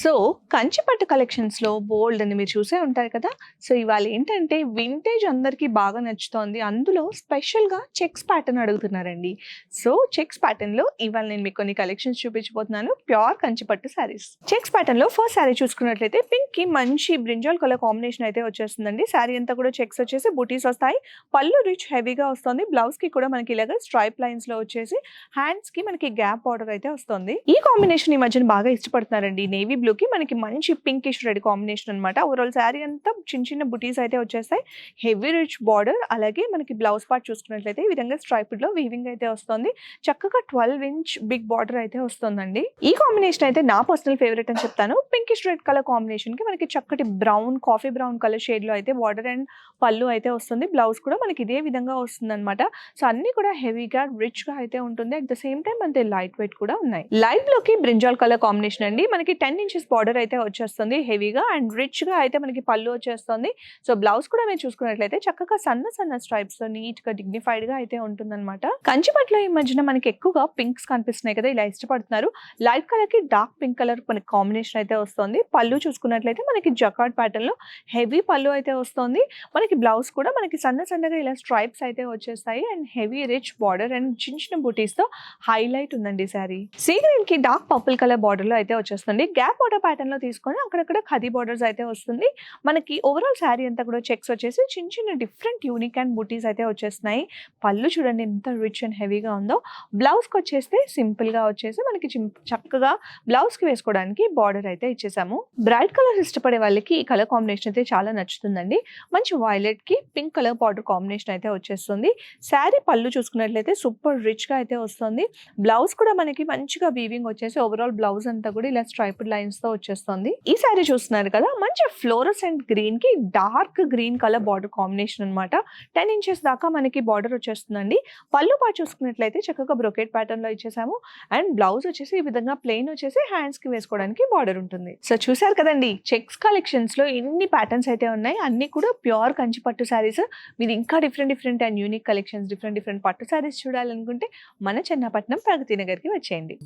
So, కంచిపట్టు కలెక్షన్స్‌లో బోల్డ్ అని మీరు చూసే ఉంటారు కదా! సో, ఇవాళ ఏంటంటే వింటేజ్ అందరికీ బాగా నచ్చుతోంది. అందులో స్పెషల్‌గా చెక్స్ ప్యాటర్న్ అడుగుతున్నారండి. సో, చెక్స్ ప్యాటర్న్‌లో ఇవాళ నేను మీకు కొన్ని కలెక్షన్స్ చూపించబోతున్నాను. ప్యూర్ కంచిపట్టు శారీస్. చెక్స్ ప్యాటర్న్‌లో ఫస్ట్ శారీ చూసుకున్నట్లయితే పింక్‌కి మంచి బ్రింజాల్ కలర్ కాంబినేషన్ అయితే వచ్చేస్తుందండి. శారీ అంతా కూడా చెక్స్ వచ్చేసి బూటీస్ వస్తాయి. పళ్ళు రిచ్ హెవీగా వస్తుంది. బ్లౌజ్‌కి కూడా మనకి ఇలాగ స్ట్రైప్ లైన్స్‌లో వచ్చేసి హ్యాండ్స్‌కి మనకి గ్యాప్ బార్డర్ అయితే వస్తుంది. ఈ కాంబినేషన్ ఈ మధ్యన బాగా ఇష్టపడుతున్నారండి. నేవీ బ్లూకి మనకి మంచి పింకిష్ రెడ్ కాంబినేషన్ అనమాట. ఓవరాల్ శారీ అంతా చిన్న చిన్న బుటీస్ అయితే వచ్చేస్తాయి. హెవీ రిచ్ బార్డర్, అలాగే మనకి బ్లౌజ్ పార్ట్ చూసుకున్నట్లయితే ఈ విధంగా స్ట్రైప్డ్ లో వీవింగ్ అయితే వస్తుంది. చక్కగా 12 ఇంచ్ బిగ్ బార్డర్ అయితే వస్తుందండి. ఈ కాంబినేషన్ అయితే నా పర్సనల్ ఫేవరెట్ అని చెప్తాను. పింకిష్ రెడ్ కలర్ కాంబినేషన్ కి మనకి చక్కటి brown, coffee brown colour shade లో అయితే బార్డర్ అండ్ పళ్ళు అయితే వస్తుంది. బ్లౌజ్ కూడా మనకి ఇదే విధంగా వస్తుంది అనమాట. సో అన్ని కూడా హెవీగా రిచ్ గా అయితే ఉంటుంది. అట్ ద సేమ్ టైం అంతే లైట్ వెయిట్ కూడా ఉన్నాయి. లైట్ బ్లూకి బ్రింజాల్ కలర్ కాంబినేషన్ అండి. మనకి 10 ఇంచెస్ బార్డర్ అయితే వచ్చేస్తుంది హెవీగా అండ్ రిచ్ గా అయితే మనకి పళ్ళు వచ్చేస్తుంది. సో బ్లౌజ్ కూడా మీరు చూసుకున్నట్లయితే చక్కగా సన్న సన్న స్ట్రైప్స్ తో నీట్ గా డిగ్నిఫైడ్ గా అయితే ఉంటుందన్నమాట. కంచిపట్లో ఈ మధ్యన మనకి ఎక్కువగా పింక్స్ కనిపిస్తున్నాయి కదా, ఇలా ఇష్టపడుతున్నారు. లైట్ కలర్ కి డార్క్ పింక్ కలర్ మనకి కాంబినేషన్ అయితే వస్తుంది. పళ్ళు చూసుకున్నట్లయితే మనకి జకార్డ్ ప్యాటర్న్ లో హెవీ పళ్ళు అయితే వస్తుంది. మనకి బ్లౌజ్ కూడా మనకి సన్న సన్నగా ఇలా స్ట్రైప్స్ అయితే వచ్చేస్తాయి and heavy rich border and చిన్న చిన్న బూటీస్ తో హైలైట్ ఉందండి సారీ. సీ గ్రీన్ కి డార్క్ పర్పుల్ కలర్ బార్డర్ లో అయితే వచ్చేస్తుంది. గ్యాప్ బార్డర్ ప్యాటర్న్ లో తీసుకొని అక్కడక్కడ ఖదీ బార్డర్స్ అయితే వస్తుంది. మనకి ఓవరాల్ శారీ అంతా కూడా చెక్స్ వచ్చేసి చిన్న చిన్న డిఫరెంట్ యూనిక్ అండ్ బూటీస్ అయితే వచ్చేస్తున్నాయి. పళ్ళు చూడండి ఎంత రిచ్ అండ్ హెవీగా ఉందో. బ్లౌజ్ కి వచ్చేస్తే సింపుల్ గా వచ్చేసి మనకి చక్కగా బ్లౌజ్ కి వేసుకోవడానికి బార్డర్ అయితే ఇచ్చేసాము. బ్రైట్ కలర్ ఇష్టపడే వాళ్ళకి ఈ కలర్ కాంబినేషన్ అయితే చాలా నచ్చుతుందండి. మంచి వైలెట్ కి పింక్ కలర్ బార్డర్ కాంబినేషన్ అయితే వచ్చేస్తుంది. శారీ పళ్ళు చూసుకున్నట్లయితే సూపర్ రిచ్ గా అయితే వస్తుంది. బ్లౌజ్ కూడా మనకి మంచిగా వీవింగ్ వచ్చేసి ఓవరాల్ బ్లౌజ్ అంతా కూడా ఇలా స్ట్రైప్డ్ లైన్స్ తో వచ్చేస్తుంది. ఈ శారీ చూస్తున్నారు కదా, మంచి ఫ్లోరసెంట్ గ్రీన్ కి dark green colour border combination అనమాట. 10 ఇంచెస్ దాకా మనకి బార్డర్ వచ్చేస్తుందండి. పళ్ళు పాటు చూసుకున్నట్లయితే చక్కగా బ్రొకెట్ ప్యాటర్న్ లో ఇచ్చేసాము అండ్ బ్లౌజ్ వచ్చేసి ఈ విధంగా ప్లెయిన్ వచ్చేసి హ్యాండ్స్ కి వేసుకోవడానికి బార్డర్ ఉంటుంది. సో చూసారు కదండి, చెక్స్ కలెక్షన్స్ లో ఎన్ని ప్యాటర్న్స్ అయితే ఉన్నాయి. అన్ని కూడా ప్యూర్ కంచి పట్టు శారీస్. మీరు ఇంకా different and unique collections, different పట్టు శారీస్ చూడాలనుకుంటే మన చెన్నపట్నం ప్రగతి నగర్ కి వచ్చేయండి.